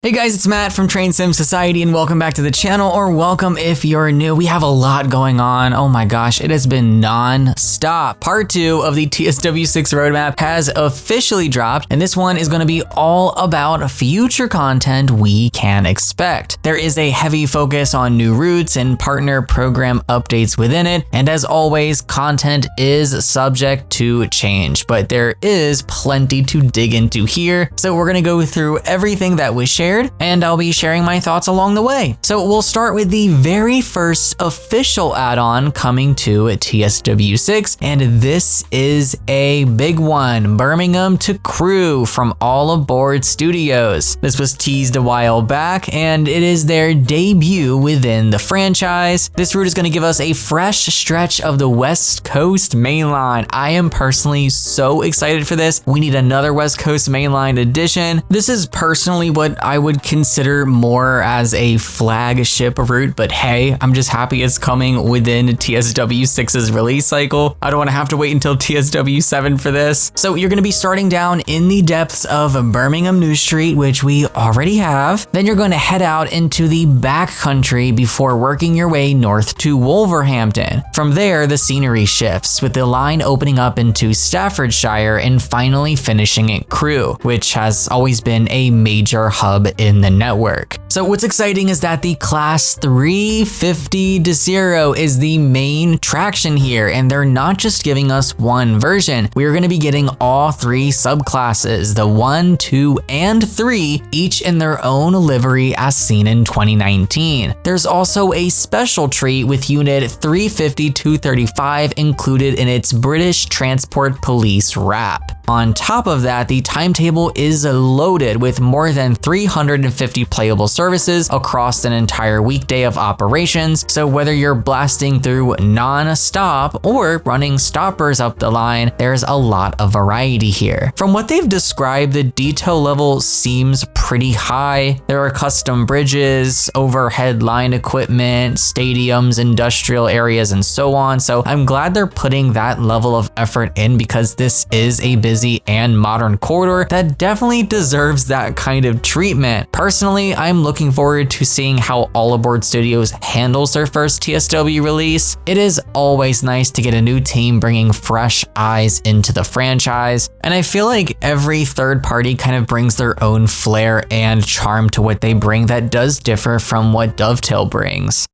Hey guys, it's Matt from Train Sim Society and welcome back to the channel, or welcome if you're new. We have a lot going on. Oh my gosh, it has been non-stop. Part 2 of the TSW6 roadmap has officially dropped, and this one is going to be all about future content we can expect. There is a heavy focus on new routes and partner program updates within it, and as always, content is subject to change, but there is plenty to dig into here. So we're going to go through everything that was shared, and I'll be sharing my thoughts along the way. So we'll start with the very first official add-on coming to TSW6, and this is a big one. Birmingham to Crew from All Aboard Studios. This was teased a while back, and it is their debut within the franchise. This route is going to give us a fresh stretch of the West Coast mainline. I am personally so excited for this. We need another West Coast mainline edition. This is personally what I would consider more as a flagship route, but hey, I'm just happy it's coming within TSW6's release cycle. I don't want to have to wait until TSW7 for this. So you're going to be starting down in the depths of Birmingham New Street, which we already have. Then you're going to head out into the back country before working your way north to Wolverhampton. From there, the scenery shifts, with the line opening up into Staffordshire and finally finishing at Crewe, which has always been a major hub in the network. So what's exciting is that the class 350-0 is the main traction here, and they're not just giving us one version. We're going to be getting all three subclasses, the 1, 2, and 3, each in their own livery as seen in 2019. There's also a special treat with Unit 350-235 included in its British Transport Police wrap. On top of that, the timetable is loaded with more than 350 playable services across an entire weekday of operations, so whether you're blasting through non-stop or running stoppers up the line, there's a lot of variety here. From what they've described, the detail level seems pretty high. There are custom bridges, overhead line equipment, stadiums, industrial areas, and so on, so I'm glad they're putting that level of effort in because this is a busy and modern corridor that definitely deserves that kind of treatment. Personally, I'm looking forward to seeing how All Aboard Studios handles their first TSW release. It is always nice to get a new team bringing fresh eyes into the franchise, and I feel like every third party kind of brings their own flair and charm to what they bring that does differ from what Dovetail brings.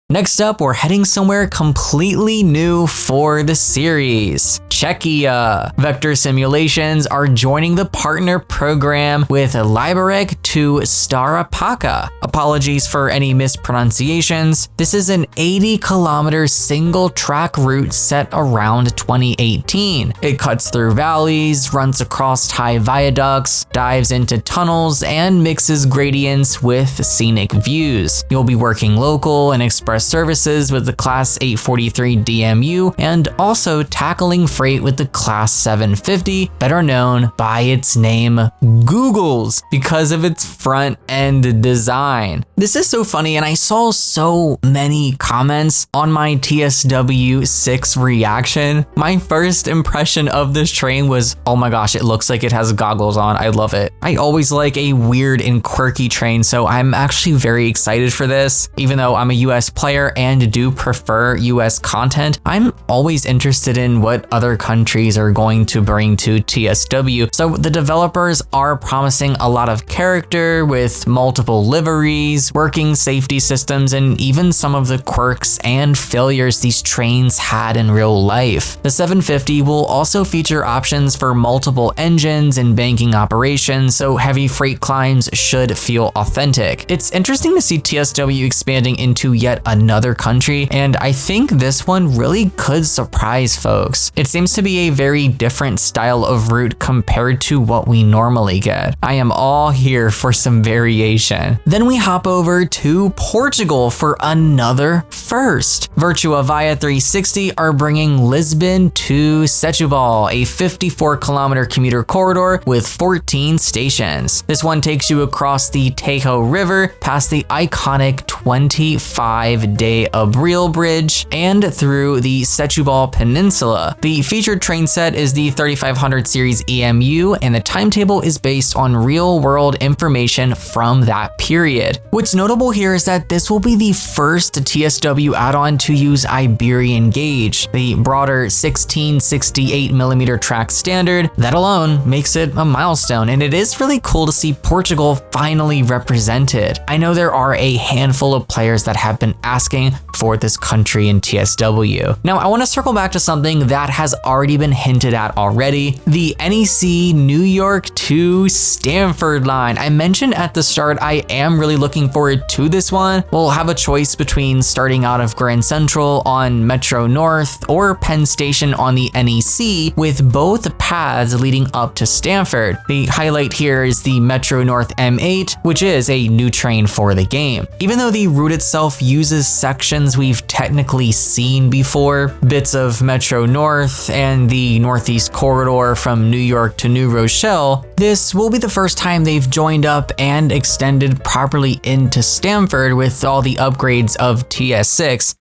Next up, we're heading somewhere completely new for the series. Czechia. Vector Simulations are joining the partner program with Liberec to Starapaka. Apologies for any mispronunciations. This is an 80-kilometer single-track route set around 2018. It cuts through valleys, runs across high viaducts, dives into tunnels, and mixes gradients with scenic views. You'll be working local and express services with the Class 843 DMU, and also tackling freight with the Class 750, better known by its name Googles, because of its front end design. This is so funny, and I saw so many comments on my TSW6 reaction. My first impression of this train was, oh my gosh, it looks like it has goggles on. I love it. I always like a weird and quirky train, so I'm actually very excited for this. Even though I'm a US player and do prefer US content, I'm always interested in what other countries are going to bring to TSW. So the developers are promising a lot of character with multiple liveries, working safety systems, and even some of the quirks and failures these trains had in real life. The 750 will also feature options for multiple engines and banking operations, so heavy freight climbs should feel authentic. It's interesting to see TSW expanding into yet another country, and I think this one really could surprise folks. It seems to be a very different style of route compared to what we normally get. I am all here for some variation. Then we hop over to Portugal for another first. Virtua Via 360 are bringing Lisbon to Setúbal, a 54-kilometer commuter corridor with 14 stations. This one takes you across the Tajo River, past the iconic 25-day Abril Bridge and through the Setúbal Peninsula. The featured train set is the 3500 series EMU, and the timetable is based on real-world information from that period. What's notable here is that this will be the first TSW add-on to use Iberian gauge, the broader 1668mm track standard. That alone makes it a milestone, and it is really cool to see Portugal finally represented. I know there are a handful of players that have been asking for this country in TSW. Now, I want to circle back to something that has already been hinted at already, the NEC New York to Stanford line. I mentioned at the start I am really looking forward to this one. We'll have a choice between starting out of Grand Central on Metro North or Penn Station on the NEC, with both paths leading up to Stanford. The highlight here is the Metro North M8, which is a new train for the game. Even though the route itself uses sections we've technically seen before, bits of Metro North and the Northeast Corridor from New York to New Rochelle, this will be the first time they've joined up and extended properly into Stanford with all the upgrades of TS6.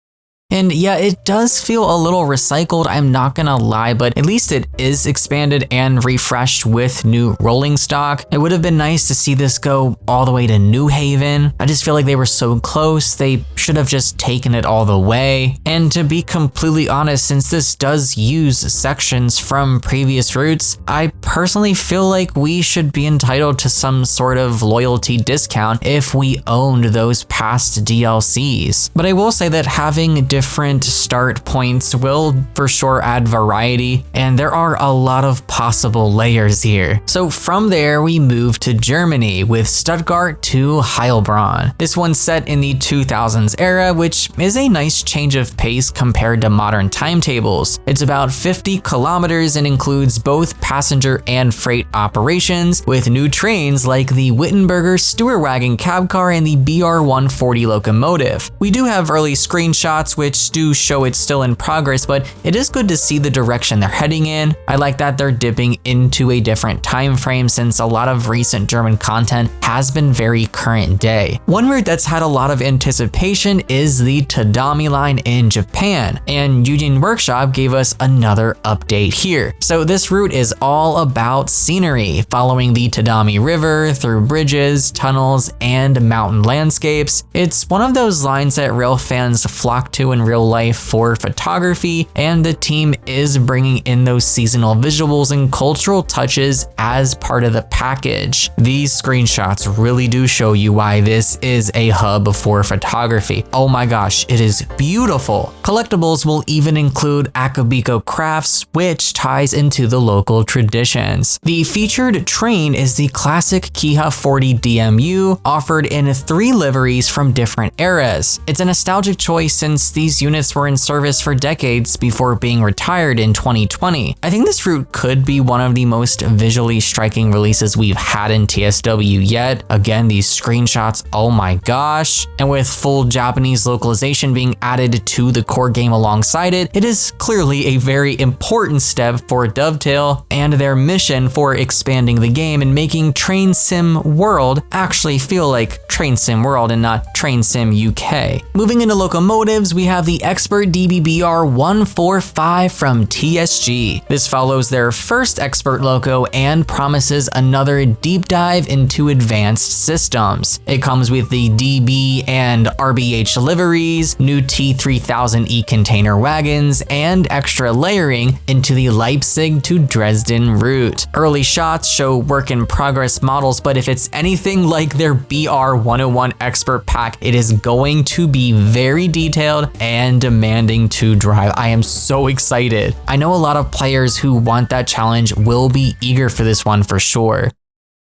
And yeah, it does feel a little recycled, I'm not gonna lie, but at least it is expanded and refreshed with new rolling stock. It would have been nice to see this go all the way to New Haven. I just feel like they were so close, they should have just taken it all the way. And to be completely honest, since this does use sections from previous routes, I personally feel like we should be entitled to some sort of loyalty discount if we owned those past DLCs. But I will say that having different start points will for sure add variety, and there are a lot of possible layers here. So from there we move to Germany with Stuttgart to Heilbronn. This one's set in the 2000s era, which is a nice change of pace compared to modern timetables. It's about 50 kilometers and includes both passenger and freight operations, with new trains like the Wittenberger Steuerwagen cab car and the BR140 locomotive. We do have early screenshots which do show it's still in progress, but it is good to see the direction they're heading in. I like that they're dipping into a different time frame, since a lot of recent German content has been very current day. One route that's had a lot of anticipation is the Tadami line in Japan, and Union Workshop gave us another update here. So this route is all about scenery, following the Tadami River through bridges, tunnels, and mountain landscapes. It's one of those lines that rail fans flock to in real life for photography, and the team is bringing in those seasonal visuals and cultural touches as part of the package. These screenshots really do show you why this is a hub for photography. Oh my gosh, it is beautiful. Collectibles will even include Akabiko crafts, which ties into the local traditions. The featured train is the classic Kiha 40 DMU, offered in 3 liveries from different eras. It's a nostalgic choice since these units were in service for decades before being retired in 2020. I think this route could be one of the most visually striking releases we've had in TSW yet. Again, these screenshots, oh my gosh. And with full Japanese localization being added to the core game alongside it, it is clearly a very important step for Dovetail and their mission for expanding the game and making Train Sim World actually feel like Train Sim World and not Train Sim UK. Moving into locomotives, we have the Expert DBBR145 from TSG. This follows their first Expert loco and promises another deep dive into advanced systems. It comes with the DB and RBH liveries, new T3000E container wagons, and extra layering into the Leipzig to Dresden route. Early shots show work in progress models, but if it's anything like their BR101 Expert pack, it is going to be very detailed and demanding to drive. I am so excited. I know a lot of players who want that challenge will be eager for this one for sure.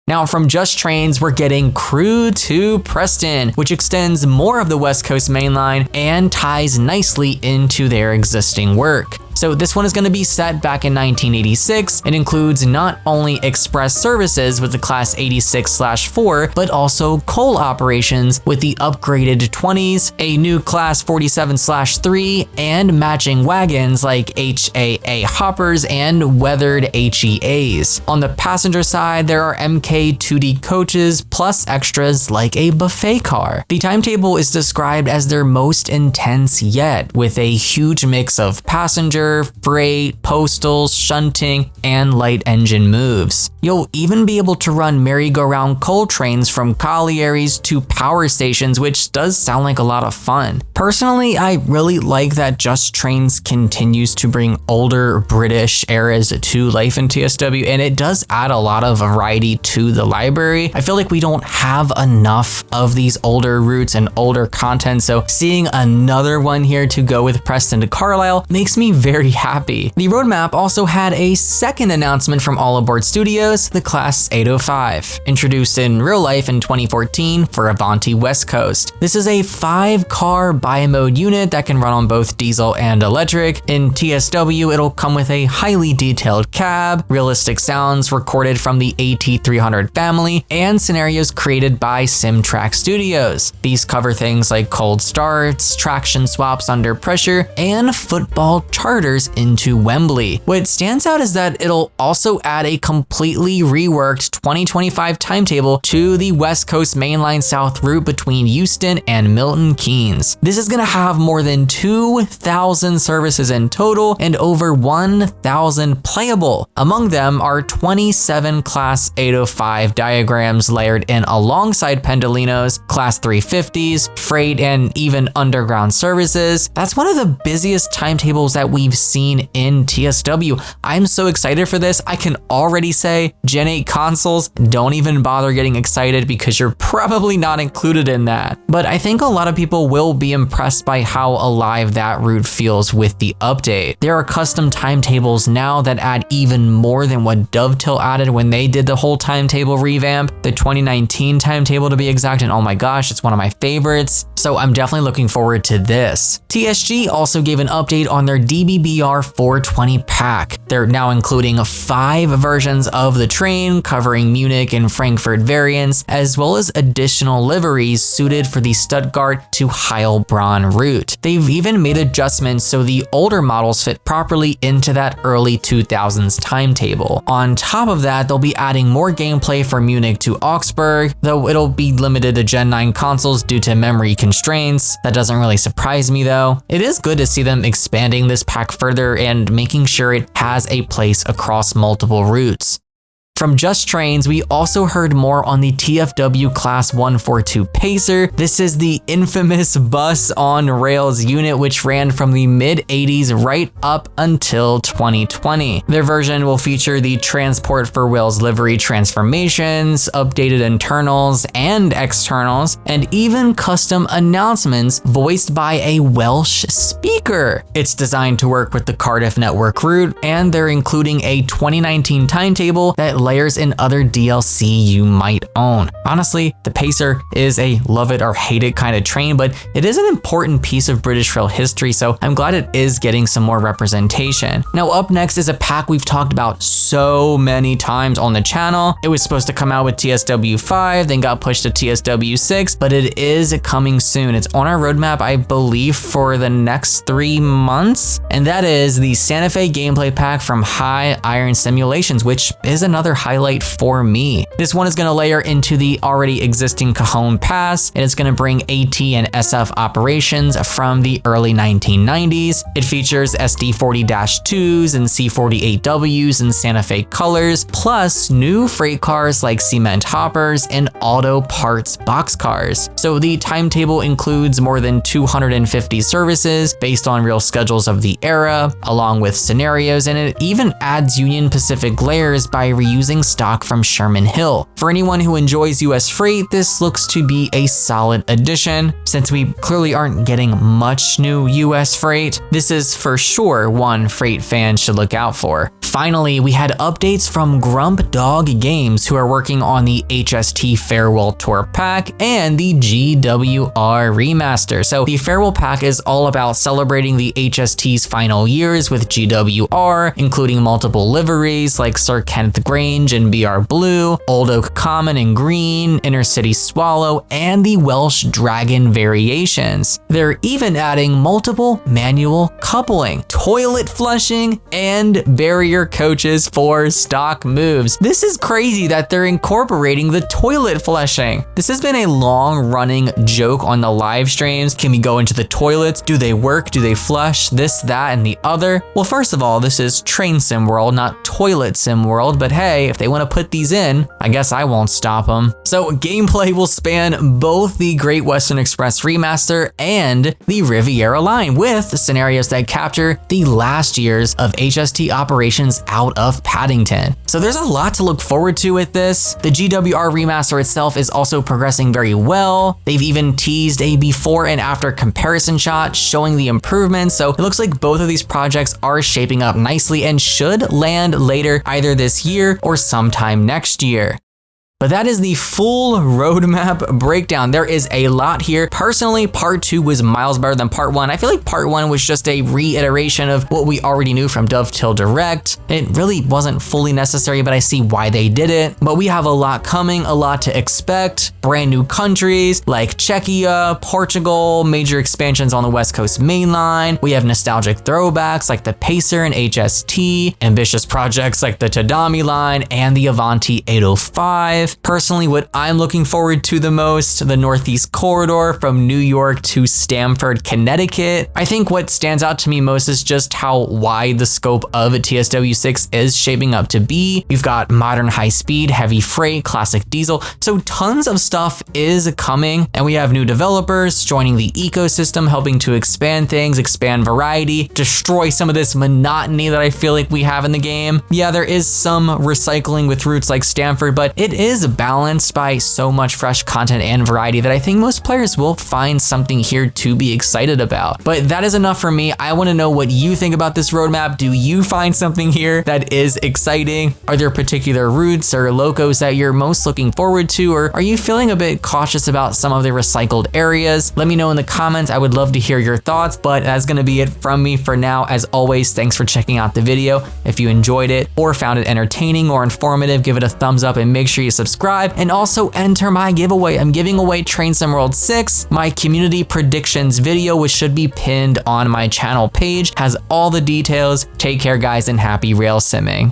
Now from Just Trains, we're getting Crew to Preston, which extends more of the West Coast main line and ties nicely into their existing work. So this one is going to be set back in 1986. It includes not only express services with the class 86/4, but also coal operations with the upgraded 20s, a new class 47/3, and matching wagons like HAA hoppers and weathered HEAs. On the passenger side, there are MK 2D coaches plus extras like a buffet car. The timetable is described as their most intense yet, with a huge mix of passenger, freight, postal, shunting, and light engine moves. You'll even be able to run merry-go-round coal trains from collieries to power stations, which does sound like a lot of fun. Personally, I really like that Just Trains continues to bring older British eras to life in TSW, and it does add a lot of variety to the library. I feel like we don't have enough of these older routes and older content, so seeing another one here to go with Preston to Carlisle makes me very happy. The roadmap also had a second announcement from All Aboard Studios, the Class 805, introduced in real life in 2014 for Avanti West Coast. This is a 5-car bi-mode unit that can run on both diesel and electric. In TSW, it'll come with a highly detailed cab, realistic sounds recorded from the AT300 family, and scenarios created by SimTrack Studios. These cover things like cold starts, traction swaps under pressure, and football charters into Wembley. What stands out is that it'll also add a completely reworked 2025 timetable to the West Coast Mainline South route between Euston and Milton Keynes. This is going to have more than 2,000 services in total and over 1,000 playable. Among them are 27 Class 805 diagrams layered in alongside Pendolinos, Class 350s, freight, and even underground services. That's one of the busiest timetables that we've seen in TSW. I'm so excited for this. I can already say Gen 8 consoles, don't even bother getting excited because you're probably not included in that. But I think a lot of people will be impressed by how alive that route feels with the update. There are custom timetables now that add even more than what Dovetail added when they did the whole timetable revamp, the 2019 timetable to be exact, and oh my gosh, it's one of my favorites. So I'm definitely looking forward to this. TSG also gave an update on their DBBR 420 pack. They're now including 5 versions of the train covering Munich and Frankfurt variants, as well as additional liveries suited for the Stuttgart to Heilbronn route. They've even made adjustments so the older models fit properly into that early 2000s timetable. On top of that, they'll be adding more gameplay for Munich to Augsburg, though it'll be limited to Gen 9 consoles due to memory constraints. That doesn't really surprise me though. It is good to see them expanding this pack further and making sure it has a place across multiple routes. From Just Trains, we also heard more on the TFW Class 142 Pacer. This is the infamous bus on rails unit, which ran from the mid-80s right up until 2020. Their version will feature the Transport for Wales livery transformations, updated internals and externals, and even custom announcements voiced by a Welsh speaker. It's designed to work with the Cardiff network route, and they're including a 2019 timetable that layers in other DLC you might own. Honestly, the Pacer is a love it or hate it kind of train, but it is an important piece of British rail history, so I'm glad it is getting some more representation. Now up next is a pack we've talked about so many times on the channel. It was supposed to come out with TSW5, then got pushed to TSW6, but it is coming soon. It's on our roadmap, I believe, for the next 3 months, and that is the Santa Fe gameplay pack from High Iron Simulations, which is another highlight for me. This one is going to layer into the already existing Cajon Pass, and it's going to bring AT and SF operations from the early 1990s. It features SD40-2s and C48Ws in Santa Fe colors, plus new freight cars like cement hoppers and auto parts boxcars. So the timetable includes more than 250 services based on real schedules of the era, along with scenarios, and it even adds Union Pacific layers by reusing using stock from Sherman Hill. For anyone who enjoys US freight, this looks to be a solid addition. Since we clearly aren't getting much new US freight, this is for sure one freight fans should look out for. Finally, we had updates from Grump Dog Games, who are working on the HST Farewell Tour Pack and the GWR Remaster. So the Farewell Pack is all about celebrating the HST's final years with GWR, including multiple liveries like Sir Kenneth Grange in BR Blue, Old Oak Common in green, Inner City Swallow, and the Welsh Dragon variations. They're even adding multiple manual coupling, toilet flushing, and barrier coaches for stock moves. This is crazy that they're incorporating the toilet flushing. This has been a long-running joke on the live streams. Can we go into the toilets? Do they work? Do they flush? This, that, and the other? Well, first of all, this is Train Sim World, not Toilet Sim World, but hey, if they want to put these in, I guess I won't stop them. So gameplay will span both the Great Western Express Remaster and the Riviera line, with scenarios that capture the last years of HST operations out of Paddington. So there's a lot to look forward to with this. The GWR Remaster itself is also progressing very well. They've even teased a before and after comparison shot showing the improvements, so it looks like both of these projects are shaping up nicely and should land later either this year or sometime next year. But that is the full roadmap breakdown. There is a lot here. Personally, part 2 was miles better than part 1. I feel like part 1 was just a reiteration of what we already knew from Dovetail Direct. It really wasn't fully necessary, but I see why they did it. But we have a lot coming, a lot to expect. Brand new countries like Czechia, Portugal, major expansions on the West Coast mainline. We have nostalgic throwbacks like the Pacer and HST, ambitious projects like the Tadami line and the Avanti 805. Personally, what I'm looking forward to the most, the Northeast Corridor from New York to Stamford, Connecticut. I think what stands out to me most is just how wide the scope of TSW6 is shaping up to be. You've got modern high speed, heavy freight, classic diesel, so tons of stuff is coming, and we have new developers joining the ecosystem, helping to expand things, expand variety, destroy some of this monotony that I feel like we have in the game. Yeah, there is some recycling with routes like Stamford, but it is balanced by so much fresh content and variety that I think most players will find something here to be excited about. But that is enough for me. I want to know what you think about this roadmap. Do you find something here that is exciting? Are there particular routes or locos that you're most looking forward to, or are you feeling a bit cautious about some of the recycled areas? Let me know in the comments. I would love to hear your thoughts, but that's going to be it from me for now. As always, thanks for checking out the video. If you enjoyed it or found it entertaining or informative, give it a thumbs up and make sure you subscribe and also enter my giveaway. I'm giving away Train Sim World 6. My community predictions video, which should be pinned on my channel page, has all the details. Take care, guys, and happy rail simming.